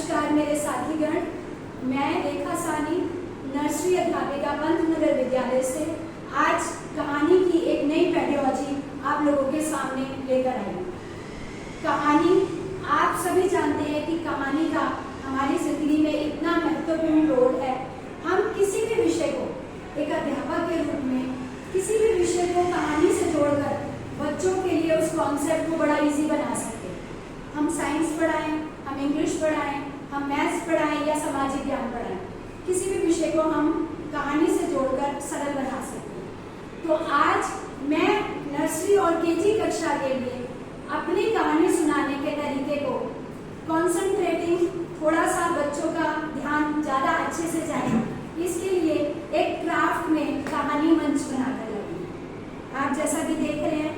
नमस्कार मेरे साथीगण, मैं रेखा सानी नर्सरी अध्यापिका पंतनगर विद्यालय से आज कहानी की एक नई पेडियोलॉजी आप लोगों के सामने लेकर आई। कहानी, आप सभी जानते हैं कि कहानी का हमारी जिंदगी में इतना महत्वपूर्ण रोल है। हम किसी भी विषय को एक अध्यापक के रूप में किसी भी विषय को कहानी से जोड़कर बच्चों के लिए उस कॉन्सेप्ट को बड़ा इजी बना सकते हैं। हम साइंस पढ़ाएं, हम इंग्लिश पढ़ाएं, हम मैथ्स पढ़ाएं या सामाजिक ज्ञान पढ़ाएं, किसी भी विषय को हम कहानी से जोड़कर सरल बना सकते हैं। तो आज मैं नर्सरी और केजी कक्षा के लिए अपनी कहानी सुनाने के तरीके को कॉन्सेंट्रेटिंग, थोड़ा सा बच्चों का ध्यान ज़्यादा अच्छे से जाए, इसके लिए एक क्राफ्ट में कहानी मंच बनाकर लगी। आप जैसा कि देख रहे हैं,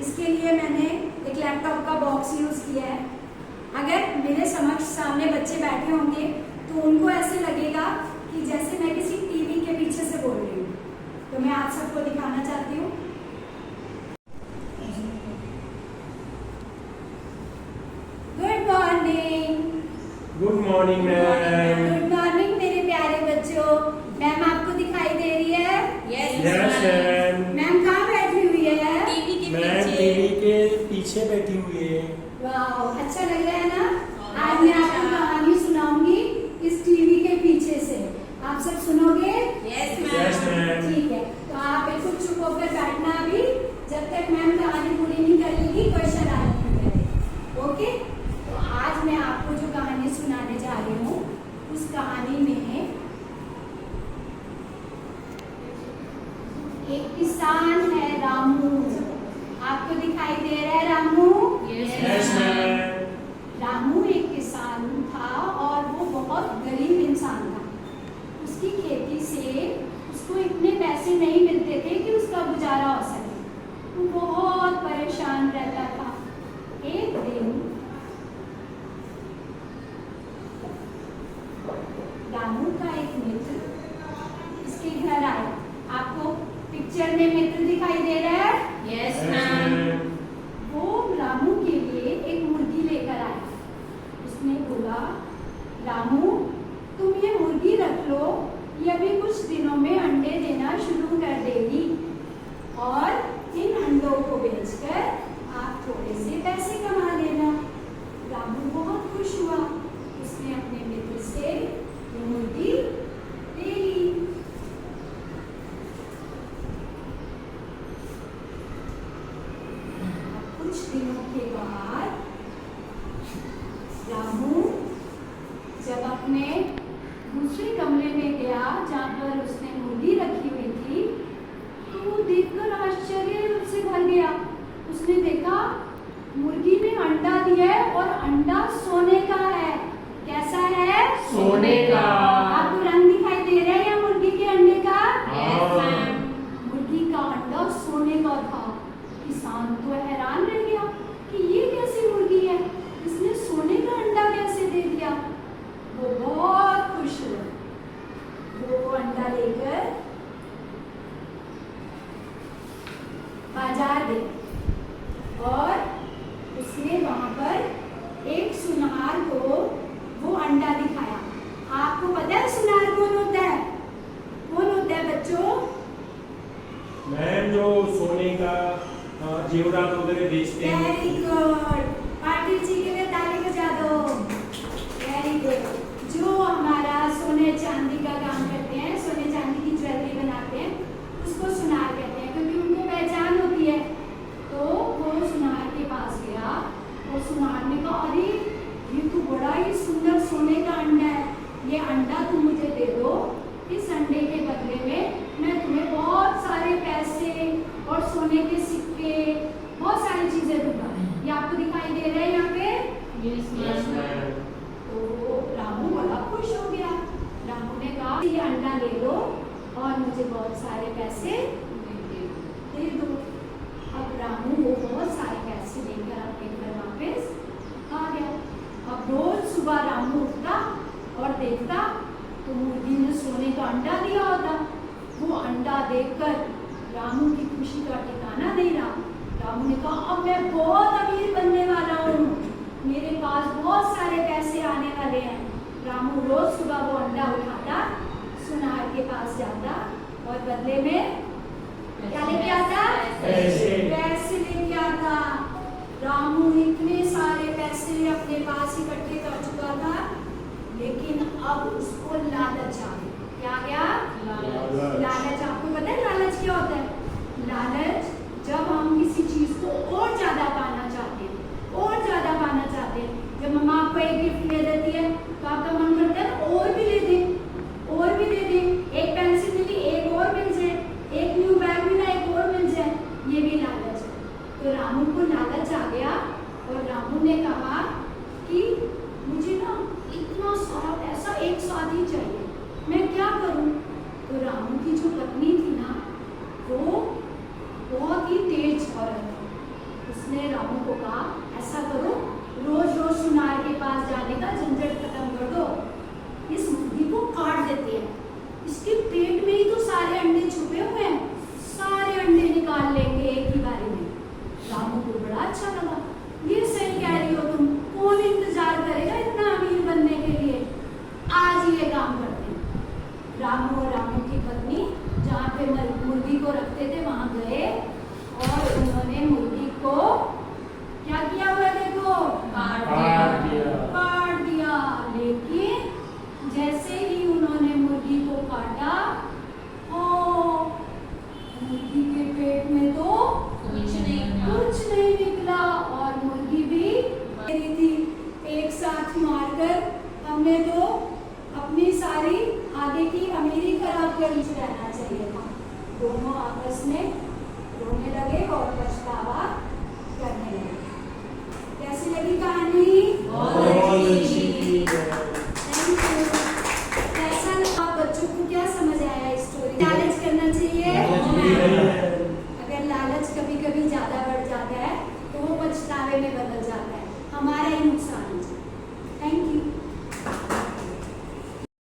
इसके लिए मैंने एक लैपटॉप का बॉक्स यूज़ किया है। अगर मेरे समक्ष सामने बच्चे बैठे होंगे तो उनको ऐसे लगेगा कि जैसे मैं किसी टीवी के पीछे से बोल रही हूँ। तो मैं आप सबको दिखाना चाहती हूँ। Good morning. Good morning ma'am. Good morning मेरे प्यारे बच्चों। मैम आपको दिखाई दे रही है? Yes ma'am. मैम कहाँ बैठी हुई है? मैम टीवी के पीछे बैठी हुई है। वाह, अच्छा लग रहा है ना? आज मैं आपको कहानी सुनाऊंगी इस टीवी के पीछे से। आप सब सुनोगे? Yes ma'am. ठीक है, तो आप बिल्कुल चुप होकर बैठना अभी, जब तक मैम कहानी पूरी नहीं कर लेगी, कोई शरारत नहीं करेगी। ओके? तो आज मैं आपको जो कहानी सुनाने जा रही हूँ, उस कहानी में एक किसान है, रामू। आपको दिखाई दे रहा है रामू? Yes ma'am. रामू एक किसान था और वो बहुत गरीब इंसान था। उसकी खेती से उसको इतने पैसे नहीं मिलते थे कि उसका गुजारा हो सके। वो बहुत परेशान रहता था। एक दिन रामू का एक मित्र इसके घर आया। आपको पिक्चर में मित्र दिखाई दे रहा है? Yes ma'am. वो रामू के लिए एक मुर्गी लेकर आया। उसने बोला, रामू तुम ये मुर्गी रख लो, ये अभी कुछ दिनों में अंडे देना शुरू कर देगी और इन अंडों को बेचकर आप थोड़े से पैसे कमा लेना। रामू बहुत खुश हुआ। उसने अपने मित्र से ये मुर्गी ले ली। कुछ दिनों के बाद रामू जब अपने दूसरे कमरे में गया जहाँ पर उसने मुर्गी रखी हुई थी, तो वो देखकर आश्चर्य से भर गया। उसने देखा मुर्गी ने अंडा दिया है और अंडा सोने का है। कैसा है? सोने का। आपको रंग दिखाई दे रहा है या मुर्गी के अंडे का? हाँ। मुर्गी का अंडा सोने का था। किसान तो हैरान रह गया कि ये कैसी मुर्गी है, इसने सोने का अंडा कैसे दे दिया। वो बहुत खुश हुआ। वो अंडा लेकर बाजार गया और उसने वहां पर एक सुनार को वो अंडा दिखाया। आपको पता है सुनार कौन होता है? कौन होता है बच्चों? मैम जो सोने का जेवरात वगैरह बेचते हैं। Very good. पाटिल जी के लिए ताली बजा दो। Very good. जो हमारा सोने चांदी का काम करते हैं, सोने चांदी की ज्वेलरी बनाते हैं, उसको सुनार कहते हैं, क्योंकि उनको पहचान होती है। तो वो सुनार के पास गया और सुनार ने कहा, अरे ये तो बड़ा ही सुंदर सोने का अंडा है, ये अंडा तुम मुझे दे दो। इस अंडे के बदले में मैं तुम्हें बहुत सारे पैसे और सोने के सिक्के, बहुत सारी चीजें दूंगा। ये आपको दिखाई दे रहा है यहाँ पे? Yes ma'am. तो रामू बड़ा खुश हो गया। रामू ने कहा, ये अंडा ले लो और मुझे बहुत सारे पैसे दे दो। अब रामू वो बहुत सारे पैसे लेकर अपने घर वापस आ गया। अब रोज सुबह रामू उठता और देखता तो मुर्गी ने सोने का अंडा दिया होता। वो अंडा देखकर रामू की खुशी का ठिकाना नहीं रहा। रामू ने कहा, अब मैं बहुत अमीर बनने वाला हूँ, मेरे पास बहुत सारे पैसे आने वाले हैं। रामू रोज सुबह वो अंडा उठाता, सुनार के पास जाता और बदले में क्या लेके आता? पैसे लेके आता। रामू इतने सारे पैसे अपने पास इकट्ठे कर चुका था, लेकिन अब उसको लालच आ गया। क्या गया? लालच। आपको पता है लालच क्या होता है? लालच जब हम किसी चीज को और ज्यादा पाना चाहते हैं, और ज्यादा पाना चाहते हैं। जब मम्मा आपको एक गिफ्ट ले देती है तो आपका मन करता है और भी ले दें, और भी ले दें। एक पेंसिल मिली, एक और मिल जाए, एक न्यू बैग मिला, एक और मिल जाए। ये भी लालच है। तो रामू को लालच आ गया और रामू ने कहा कि मुझे ना इतना सारा पैसा एक साथ ही चाहिए, मैं क्या करूं? तो रामू की जो पत्नी थी ना, वो बहुत ही तेज औरत थी। उसने रामू को कहा ऐसा करो, रोज रोज सुनार के पास जाने का झंझट खत्म कर दो, इस मुर्गी को काट देते हैं, इसके पेट में ही तो सारे अंडे छुपे हुए हैं, सारे अंडे निकाल लेंगे एक ही बारी में। रामू को बड़ा अच्छा लगा, ये सही कह रही हो तुम, कौन इंतजार करेगा इतना अमीर बनने के लिए, आज ही ये काम करते हैं। रामू और रामू की पत्नी जहाँ पे मुर्गी को रखते थे वहां गए और उन्होंने मुर्गी को क्या किया हुआ है? देखो, काट दिया। लेकिन जैसे ही उन्होंने मुर्गी को काटा, ओ मुर्गी के पेट में तो कुछ नहीं निकला और मुर्गी भी मेरी थी। एक साथ मारकर हमने तो अपनी सारी आगे की अमीरी खराब कर रहना चाहिए था। दोनों आपस में रोने लगे और पछतावा करने लगे। कैसी लगी कहानी? बहुत अच्छी।